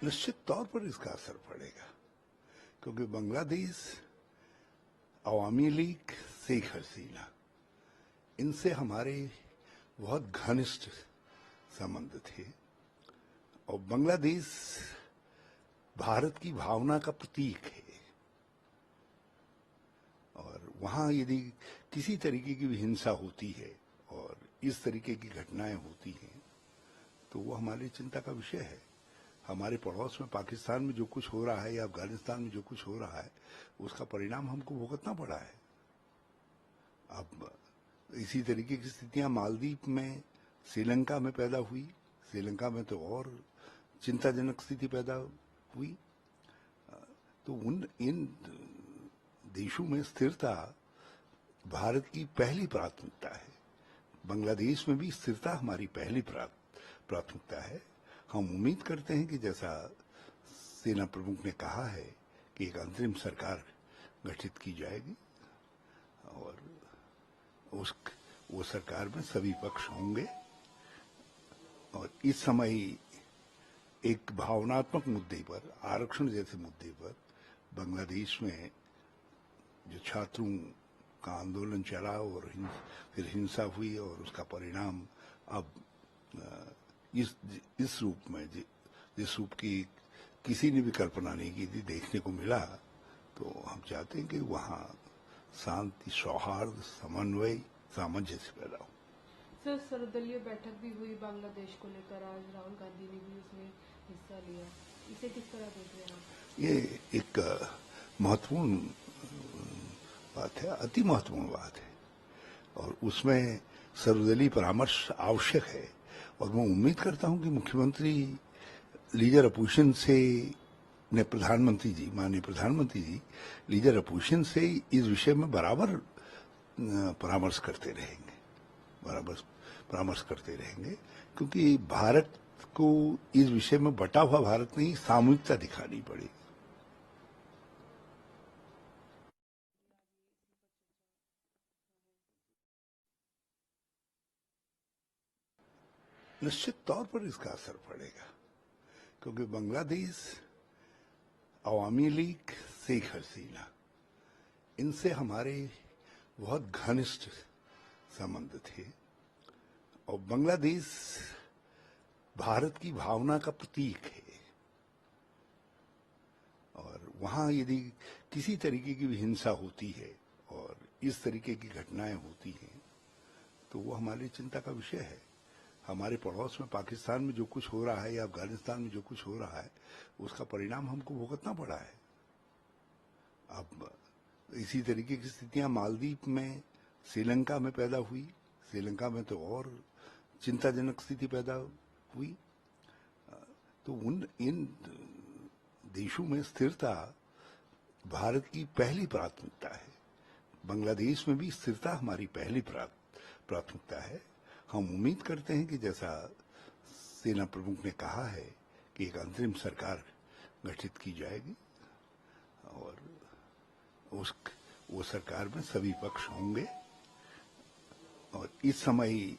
निश्चित तौर पर इसका असर पड़ेगा, क्योंकि बांग्लादेश, अवामी लीग, शेख हसीना, इनसे हमारे बहुत घनिष्ठ संबंध थे और बांग्लादेश भारत की भावना का प्रतीक है। और वहां यदि किसी तरीके की भी हिंसा होती है और इस तरीके की घटनाएं होती हैं तो वो हमारी चिंता का विषय है। हमारे पड़ोस में पाकिस्तान में जो कुछ हो रहा है या अफगानिस्तान में जो कुछ हो रहा है उसका परिणाम हमको भुगतना पड़ा है। अब इसी तरीके की स्थितियां मालदीव में, श्रीलंका में पैदा हुई। श्रीलंका में तो और चिंताजनक स्थिति पैदा हुई। तो इन देशों में स्थिरता भारत की पहली प्राथमिकता है। बांग्लादेश में भी स्थिरता हमारी पहली प्राथमिकता है। हम उम्मीद करते हैं कि जैसा सेना प्रमुख ने कहा है कि एक अंतरिम सरकार गठित की जाएगी और वो सरकार में सभी पक्ष होंगे। और इस समय एक भावनात्मक मुद्दे पर, आरक्षण जैसे मुद्दे पर बांग्लादेश में जो छात्रों का आंदोलन चला और फिर हिंसा हुई और उसका परिणाम अब इस रूप में, जिस रूप की किसी ने भी कल्पना नहीं की थी, देखने को मिला। तो हम चाहते हैं कि वहाँ शांति, सौहार्द, समन्वय, सामंजस्य पैदा हो। सर, सर्वदलीय बैठक भी हुई बांग्लादेश को लेकर, आज राहुल गांधी ने भी उसमें हिस्सा लिया, इसे किस तरह देख रहे हैं आप? ये एक महत्वपूर्ण बात है, अति महत्वपूर्ण बात है और उसमें सर्वदलीय परामर्श आवश्यक है। और मैं उम्मीद करता हूं कि मुख्यमंत्री लीडर अपोजिशन से ने प्रधानमंत्री जी, माननीय प्रधानमंत्री जी लीडर अपोजिशन से इस विषय में बराबर परामर्श करते रहेंगे, क्योंकि भारत को इस विषय में बटा हुआ भारत नहीं, सामूहिकता दिखानी पड़ेगी। निश्चित तौर पर इसका असर पड़ेगा, क्योंकि बांग्लादेश, अवामी लीग, शेख हसीना, इनसे हमारे बहुत घनिष्ठ संबंध थे और बांग्लादेश भारत की भावना का प्रतीक है। और वहां यदि किसी तरीके की भी हिंसा होती है और इस तरीके की घटनाएं होती हैं तो वो हमारी चिंता का विषय है। हमारे पड़ोस में पाकिस्तान में जो कुछ हो रहा है या अफगानिस्तान में जो कुछ हो रहा है उसका परिणाम हमको भुगतना पड़ा है। अब इसी तरीके की स्थितियां मालदीव में, श्रीलंका में पैदा हुई। श्रीलंका में तो और चिंताजनक स्थिति पैदा हुई। तो इन देशों में स्थिरता भारत की पहली प्राथमिकता है। बांग्लादेश में भी स्थिरता हमारी पहली प्राथमिकता है। हम उम्मीद करते हैं कि जैसा सेना प्रमुख ने कहा है कि एक अंतरिम सरकार गठित की जाएगी और वो सरकार में सभी पक्ष होंगे। और इस समय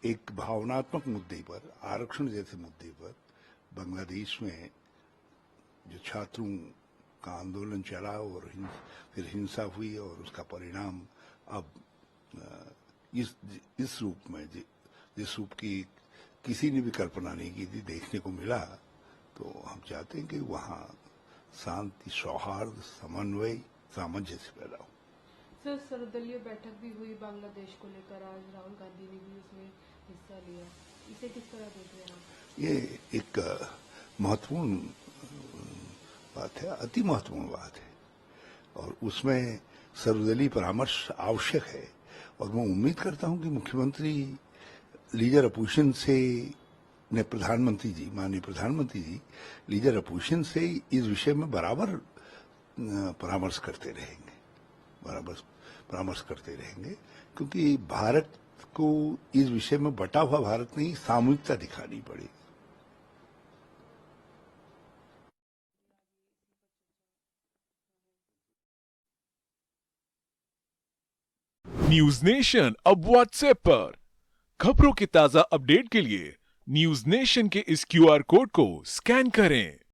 एक भावनात्मक मुद्दे पर, आरक्षण जैसे मुद्दे पर बांग्लादेश में जो छात्रों का आंदोलन चला और फिर हिंसा हुई और उसका परिणाम अब इस रूप में, जिस रूप की किसी ने भी कल्पना नहीं की थी, देखने को मिला। तो हम चाहते हैं कि वहाँ शांति, सौहार्द, समन्वय, सामंजस्य पैदा हो। सर, सर्वदलीय बैठक भी हुई बांग्लादेश को लेकर, आज राहुल गांधी ने भी उसमें हिस्सा लिया, इसे किस तरह देख रहे हैं आप? ये एक महत्वपूर्ण बात है, अति महत्वपूर्ण बात है और उसमें सर्वदलीय परामर्श आवश्यक है। और मैं उम्मीद करता हूं कि मुख्यमंत्री लीडर अपोजिशन से ने प्रधानमंत्री जी, माननीय प्रधानमंत्री जी लीडर अपोजिशन से इस विषय में बराबर परामर्श करते रहेंगे, क्योंकि भारत को इस विषय में बटा हुआ भारत नहीं, सामूहिकता दिखानी पड़ेगी। न्यूज नेशन अब व्हाट्सएप पर खबरों के ताजा अपडेट के लिए न्यूज नेशन के इस क्यूआर कोड को स्कैन करें